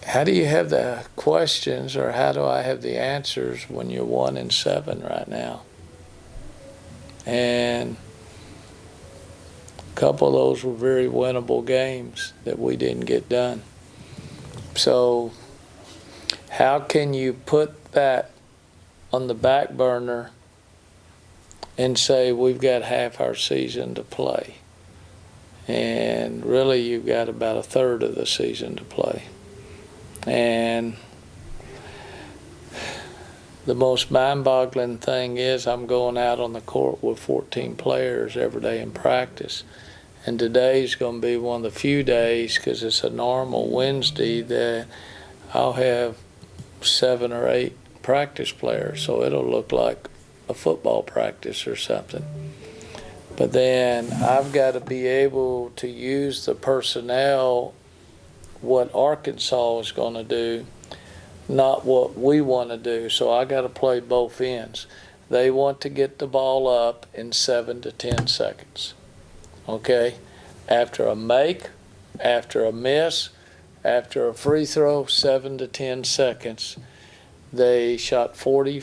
how do you have the questions, or how do I have the answers when you're 1-7 right now? And a couple of those were very winnable games that we didn't get done. So how can you put that on the back burner and say we've got half our season to play? And really you've got about a third of the season to play. And the most mind-boggling thing is I'm going out on the court with 14 players every day in practice. And today's going to be one of the few days, because it's a normal Wednesday, that I'll have 7 or 8 practice players. So it'll look like a football practice or something. But then I've got to be able to use the personnel, what Arkansas is going to do, not what we want to do. So I got to play both ends. They want to get the ball up in 7 to 10 seconds. Okay? After a make, after a miss, after a free throw, 7 to 10 seconds. They shot 40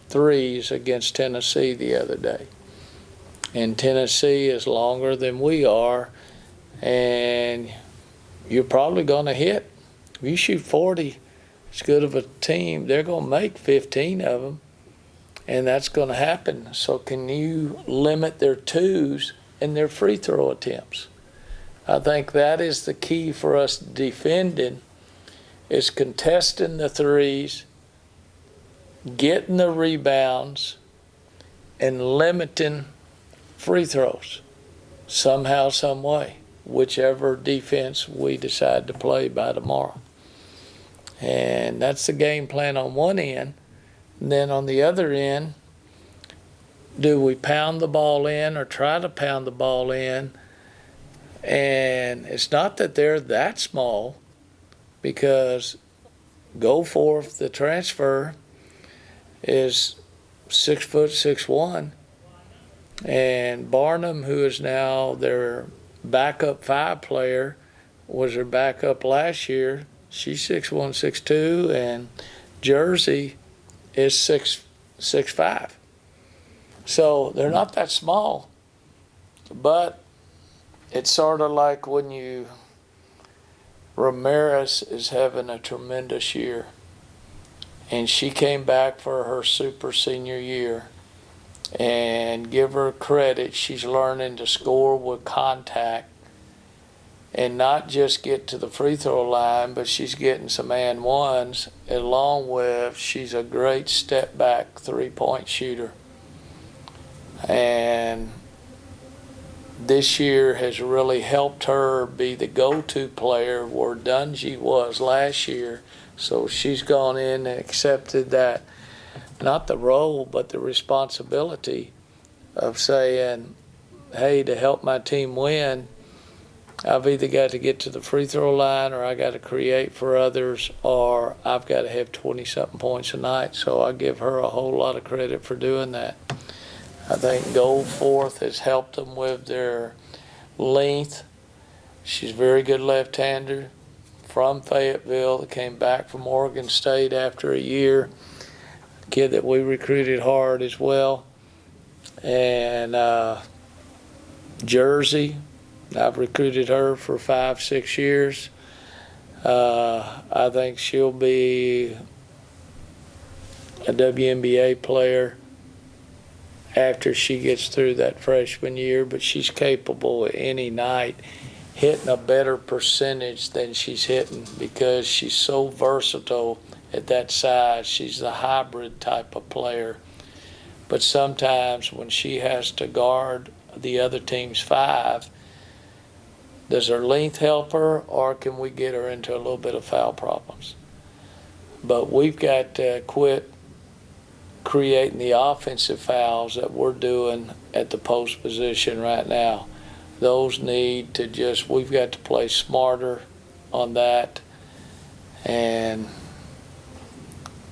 threes against Tennessee the other day. And Tennessee is longer than we are, and you're probably going to hit. If you shoot 40, as good of a team, they're going to make 15 of them, and that's going to happen. So can you limit their twos and their free throw attempts? I think that is the key for us defending, is contesting the threes, getting the rebounds, and limiting free throws somehow, some way, whichever defense we decide to play by tomorrow. And that's the game plan on one end. And then on the other end, do we pound the ball in or try to pound the ball in? And it's not that they're that small, because Goforth, the transfer, is 6'6'1", and Barnum, who is now their backup 5 player, was their backup last year. She's 6'1", 6'2", and Jersey is 6'5". So they're not that small, but it's sort of like when Ramirez is having a tremendous year, and she came back for her super senior year, and give her credit, she's learning to score with contact and not just get to the free throw line, but she's getting some and ones, along with she's a great step back 3-point shooter. And this year has really helped her be the go-to player where Dungy was last year. So she's gone in and accepted that, not the role, but the responsibility of saying, hey, to help my team win, I've either got to get to the free throw line, or I got to create for others, or I've got to have 20-something points a night. So I give her a whole lot of credit for doing that. I think Goforth has helped them with their length. She's a very good left-hander from Fayetteville that came back from Oregon State after a year. Kid that we recruited hard as well. And Jersey, I've recruited her for 5-6 years. I think she'll be a WNBA player after she gets through that freshman year, but she's capable any night hitting a better percentage than she's hitting, because she's so versatile at that size. She's a hybrid type of player. But sometimes when she has to guard the other team's 5, does her length help her, or can we get her into a little bit of foul problems? But we've got to quit creating the offensive fouls that we're doing at the post position right now. Those need to just, we've got to play smarter on that. And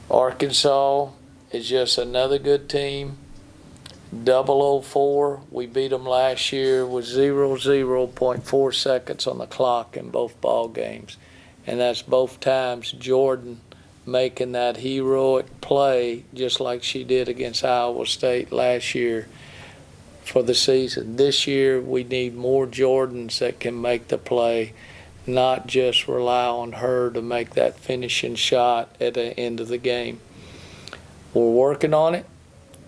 Arkansas is just another good team. 004, we beat them last year with 0.4 seconds on the clock in both ball games. and that's both times Jordan making that heroic play just like she did against Iowa State last year for the season. This year we need more Jordans that can make the play, not just rely on her to make that finishing shot at the end of the game. We're working on it.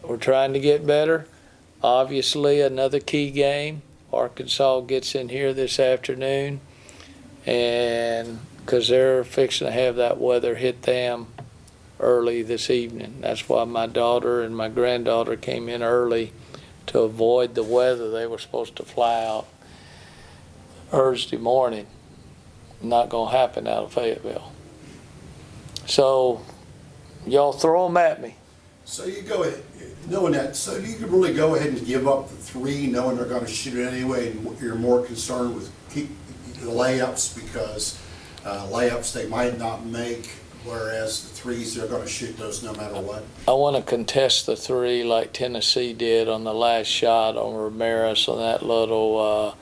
We're trying to get better. Obviously, another key game. Arkansas gets in here this afternoon, and because they're fixing to have that weather hit them early this evening. That's why my daughter and my granddaughter came in early to avoid the weather. They were supposed to fly out Thursday morning. Not going to happen out of Fayetteville. So y'all throw them at me. So you go ahead, knowing that, so you can really go ahead and give up the three, knowing they're going to shoot it anyway, and you're more concerned with keep the layups because layups they might not make, whereas the threes they're going to shoot those no matter what. I want to contest the three like Tennessee did on the last shot on Ramirez on that little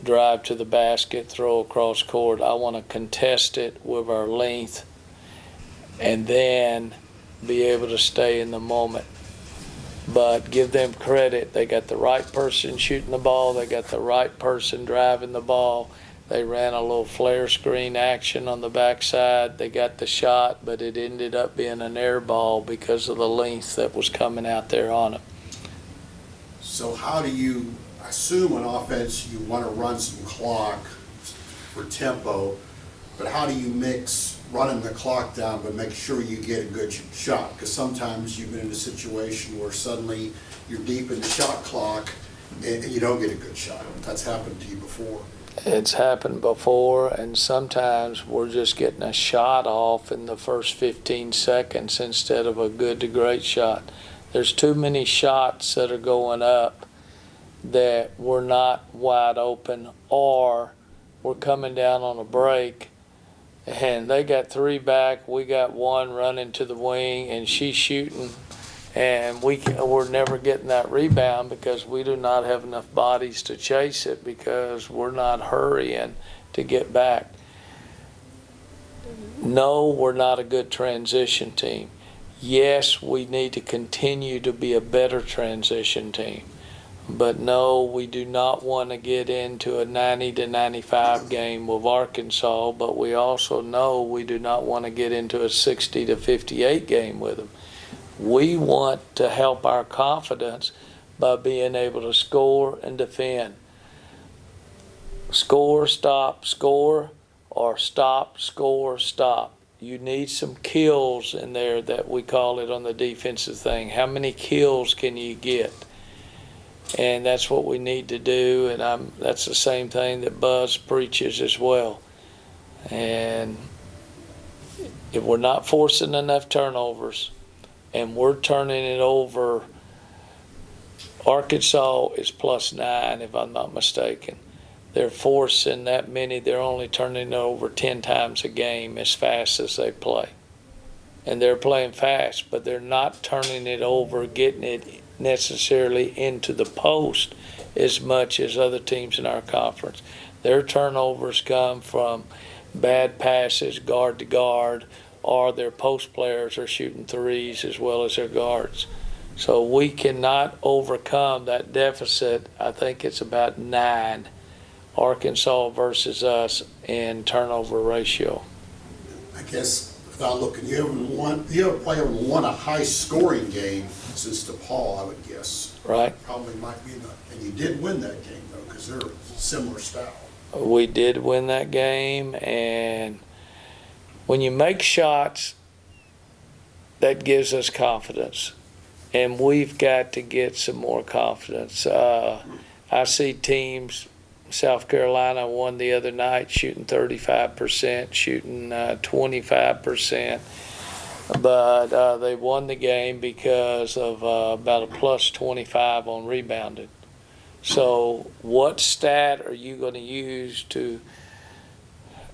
drive to the basket, throw across court. I want to contest it with our length and then be able to stay in the moment. But give them credit. They got the right person shooting the ball. They got the right person driving the ball. They ran a little flare screen action on the backside. They got the shot, but it ended up being an air ball because of the length that was coming out there on it. So how do you assume on offense you want to run some clock for tempo, but how do you mix running the clock down but make sure you get a good shot? Because sometimes you've been in a situation where suddenly you're deep in the shot clock and you don't get a good shot. That's happened to you before. It's happened before, and sometimes we're just getting a shot off in the first 15 seconds instead of a good to great shot. There's too many shots that are going up that we're not wide open, or we're coming down on a break and they got three back, we got one running to the wing and she's shooting, and we're never getting that rebound because we do not have enough bodies to chase it because we're not hurrying to get back. No, we're not a good transition team. Yes, we need to continue to be a better transition team. But no, we do not want to get into a 90 to 95 game with Arkansas, but we also know we do not want to get into a 60 to 58 game with them. We want to help our confidence by being able to score and defend. Score, stop, score, or stop, score, stop. You need some kills in there that we call it on the defensive thing. How many kills can you get? And that's what we need to do, and that's the same thing that Buzz preaches as well. And if we're not forcing enough turnovers and we're turning it over, Arkansas is +9 if I'm not mistaken. They're forcing that many, they're only turning it over 10 times a game as fast as they play. And they're playing fast, but they're not turning it over, getting it necessarily into the post as much as other teams in our conference. Their turnovers come from bad passes guard to guard, or their post players are shooting threes as well as their guards. So we cannot overcome that deficit. I think it's about 9, Arkansas versus us in turnover ratio. I guess without looking, you haven't won a high scoring game since DePaul, I would guess. Right. Probably might be enough. And you did win that game though, because they're a similar style. We did win that game, and when you make shots, that gives us confidence, and we've got to get some more confidence. I see teams, South Carolina won the other night shooting 35%, shooting 25%, but they won the game because of about a +25 on rebounding. So what stat are you going to use to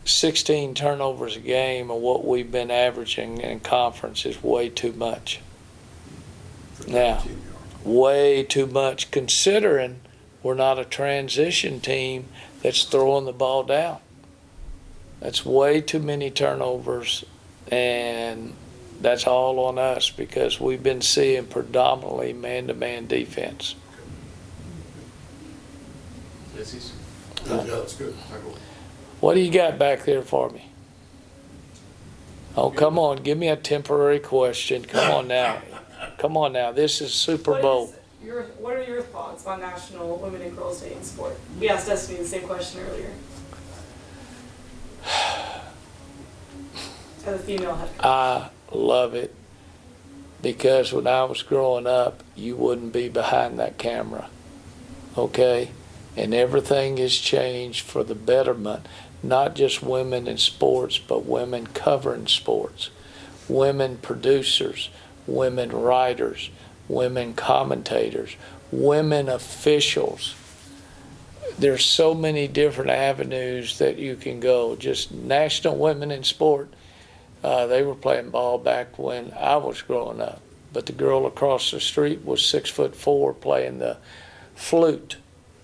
16 turnovers a game, and what we've been averaging in conference is way too much. Now, way too much considering we're not a transition team that's throwing the ball down. That's way too many turnovers, and that's all on us because we've been seeing predominantly man-to-man defense. Yes, Yeah, that's good. What do you got back there for me? Oh, come on, give me a temporary question. Come on now. Come on now. This is Super Bowl. What are your thoughts on National Women and Girls Day in sport? We asked Destiny the same question earlier. As a female head coach. I love it because when I was growing up, you wouldn't be behind that camera, okay? And everything has changed for the betterment, not just women in sports, but women covering sports, women producers, women writers, women commentators, women officials. There's so many different avenues that you can go. Just National Women in Sport, they were playing ball back when I was growing up. But the girl across the street was 6'4" playing the flute,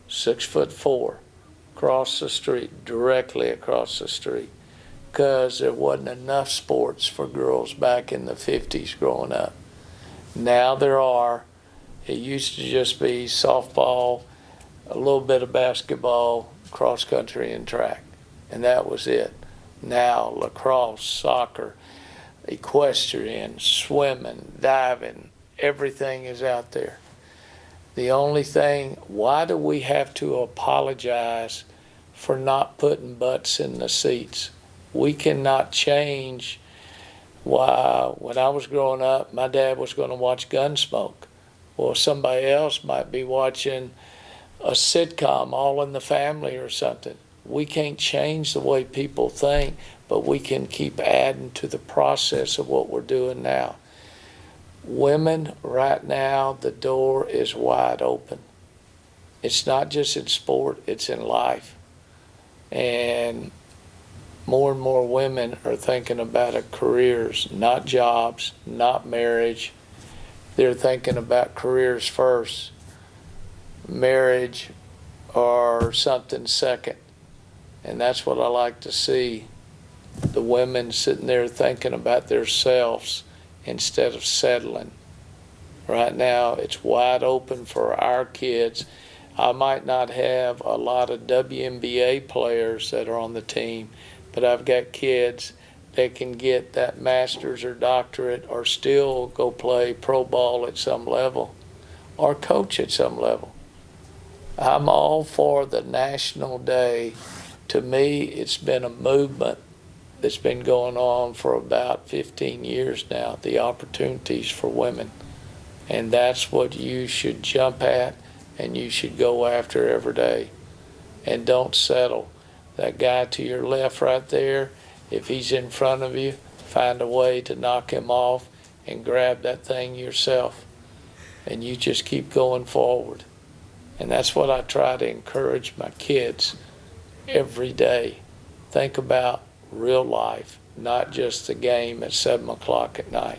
6'4", across the street, directly across the street. Because there wasn't enough sports for girls back in the 50s growing up. Now there are. It used to just be softball, a little bit of basketball, cross country and track, and that was it. Now lacrosse, soccer, equestrian, swimming, diving, everything is out there. The only thing, why do we have to apologize for not putting butts in the seats? We cannot change why. When I was growing up, my dad was going to watch Gunsmoke. Well, somebody else might be watching a sitcom, All in the Family or something. We can't change the way people think, but we can keep adding to the process of what we're doing now. Women, right now, the door is wide open. It's not just in sport, it's in life. And more and more women are thinking about careers, not jobs, not marriage. They're thinking about careers first, marriage or something second. And that's what I like to see, the women sitting there thinking about themselves instead of settling. Right now, it's wide open for our kids. I might not have a lot of WNBA players that are on the team, but I've got kids that can get that master's or doctorate or still go play pro ball at some level or coach at some level. I'm all for the National Day. To me, it's been a movement that's been going on for about 15 years now, the opportunities for women. And that's what you should jump at and you should go after every day. And don't settle. That guy to your left right there, if he's in front of you, find a way to knock him off and grab that thing yourself. And you just keep going forward. And that's what I try to encourage my kids every day. Think about real life, not just the game at 7 o'clock at night.